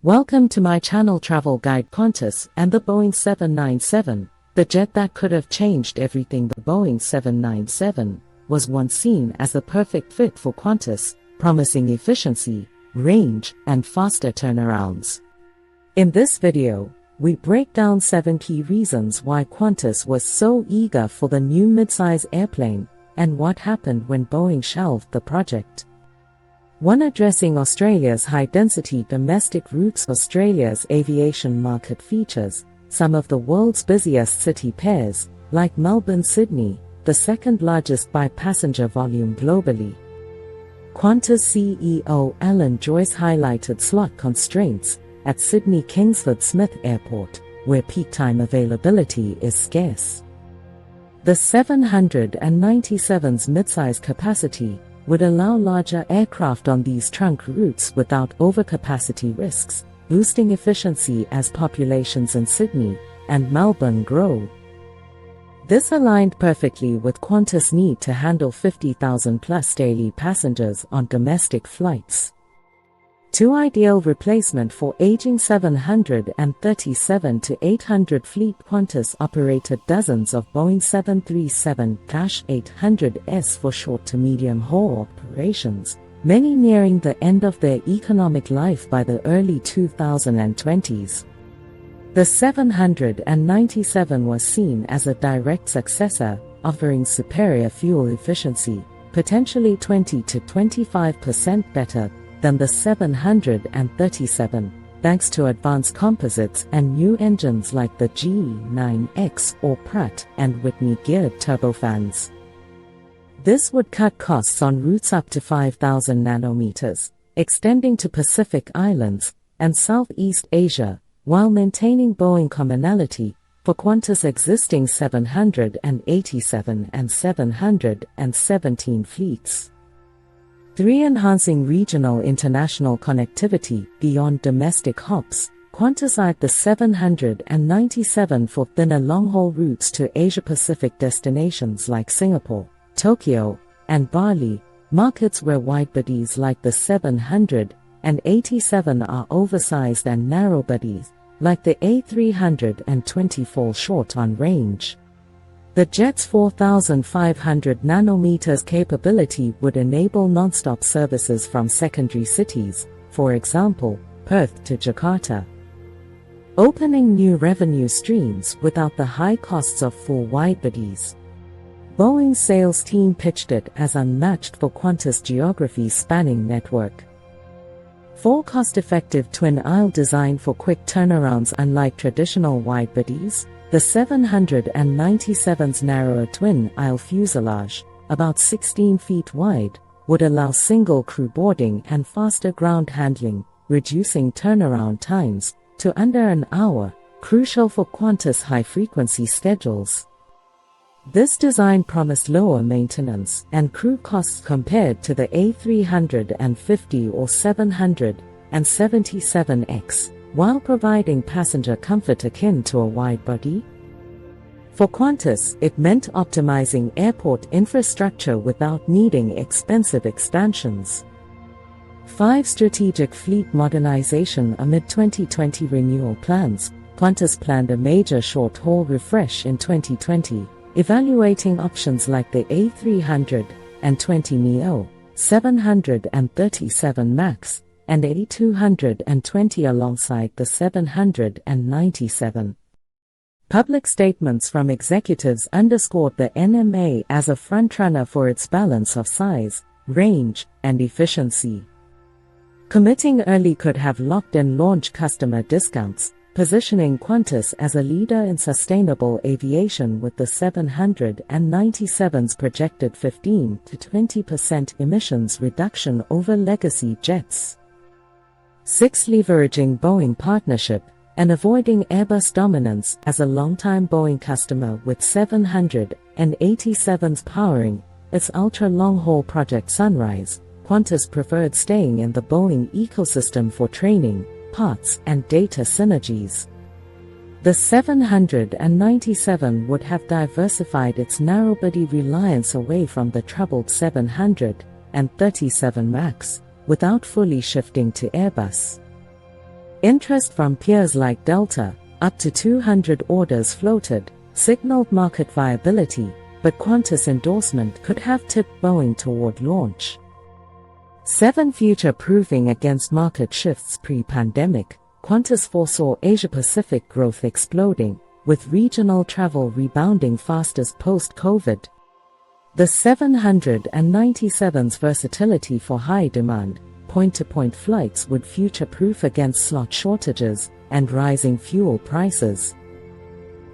Welcome to my channel Travel Guide. Qantas and the Boeing 797, the jet that could have changed everything. The Boeing 797 was once seen as the perfect fit for Qantas, promising efficiency, range, and faster turnarounds. In this video, we break down 7 key reasons why Qantas was so eager for the new midsize airplane, and what happened when Boeing shelved the project. 1. Addressing Australia's high-density domestic routes. Australia's aviation market features some of the world's busiest city pairs, like Melbourne-Sydney, the second largest by passenger volume globally. Qantas CEO Alan Joyce highlighted slot constraints at Sydney Kingsford Smith Airport, where peak time availability is scarce. The 797's midsize capacity would allow larger aircraft on these trunk routes without overcapacity risks, boosting efficiency as populations in Sydney and Melbourne grow. This aligned perfectly with Qantas' need to handle 50,000 plus daily passengers on domestic flights. 2. Ideal replacement for aging 737-800 fleet. Qantas operated dozens of Boeing 737-800s for short to medium haul operations, many nearing the end of their economic life by the early 2020s. The 797 was seen as a direct successor, offering superior fuel efficiency, potentially 20 to 25% better than the 737, thanks to advanced composites and new engines like the G9X or Pratt & Whitney geared turbofans. This would cut costs on routes up to 5,000 nanometers, extending to Pacific Islands and Southeast Asia, while maintaining Boeing commonality for Qantas' existing 787 and 717 fleets. 3. Enhancing regional international connectivity beyond domestic hubs. Qantas eyed the 797 for thinner long-haul routes to Asia-Pacific destinations like Singapore, Tokyo, and Bali, markets where widebodies like the 787 are oversized and narrow-bodies, like the A320, fall short on range. The jet's 4,500 nanometers capability would enable non-stop services from secondary cities, for example, Perth to Jakarta, opening new revenue streams without the high costs of full widebodies. Boeing's sales team pitched it as unmatched for Qantas' geography-spanning network. 4. Cost-effective twin-aisle design for quick turnarounds. Unlike traditional widebodies, the 797's narrower twin-aisle fuselage, about 16 feet wide, would allow single crew boarding and faster ground handling, reducing turnaround times to under an hour, crucial for Qantas' high-frequency schedules. This design promised lower maintenance and crew costs compared to the A350 or 777X, while providing passenger comfort akin to a wide-body. For Qantas, it meant optimizing airport infrastructure without needing expensive expansions. 5. Strategic fleet modernization. Amid 2020 renewal plans, Qantas planned a major short-haul refresh in 2020, evaluating options like the A320neo, 737 MAX, and A220 alongside the 797. Public statements from executives underscored the NMA as a frontrunner for its balance of size, range, and efficiency. Committing early could have locked in launch customer discounts, positioning Qantas as a leader in sustainable aviation with the 797's projected 15 to 20% emissions reduction over legacy jets. 6. Leveraging Boeing partnership and avoiding Airbus dominance. As a longtime Boeing customer with 787's powering its ultra-long-haul Project Sunrise, Qantas preferred staying in the Boeing ecosystem for training, parts, and data synergies. The 797 would have diversified its narrow-body reliance away from the troubled 737 MAX, without fully shifting to Airbus. Interest from peers like Delta, up to 200 orders floated, signaled market viability, but Qantas' endorsement could have tipped Boeing toward launch. 7. Future-proofing against market shifts. Pre-pandemic, Qantas foresaw Asia-Pacific growth exploding, with regional travel rebounding fastest post-COVID. The 797's versatility for high-demand, point-to-point flights would future-proof against slot shortages and rising fuel prices.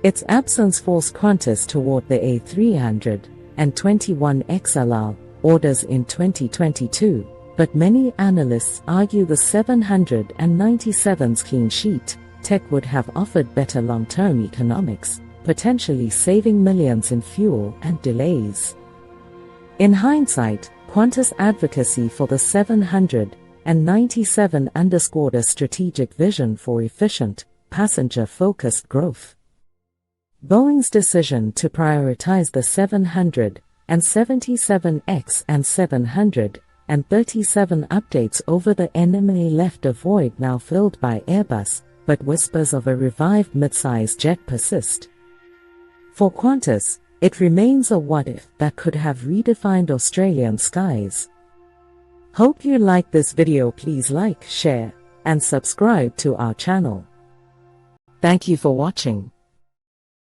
Its absence forced Qantas toward the A321XLR orders in 2022, but many analysts argue the 797's clean sheet tech would have offered better long-term economics, potentially saving millions in fuel and delays. In hindsight, Qantas' advocacy for the 797 underscored a strategic vision for efficient, passenger-focused growth. Boeing's decision to prioritize the 777X and 737 updates over the NMA left a void now filled by Airbus, but whispers of a revived midsize jet persist. For Qantas, it remains a what-if that could have redefined Australian skies. Hope you like this video. Please like, share, and subscribe to our channel. Thank you for watching.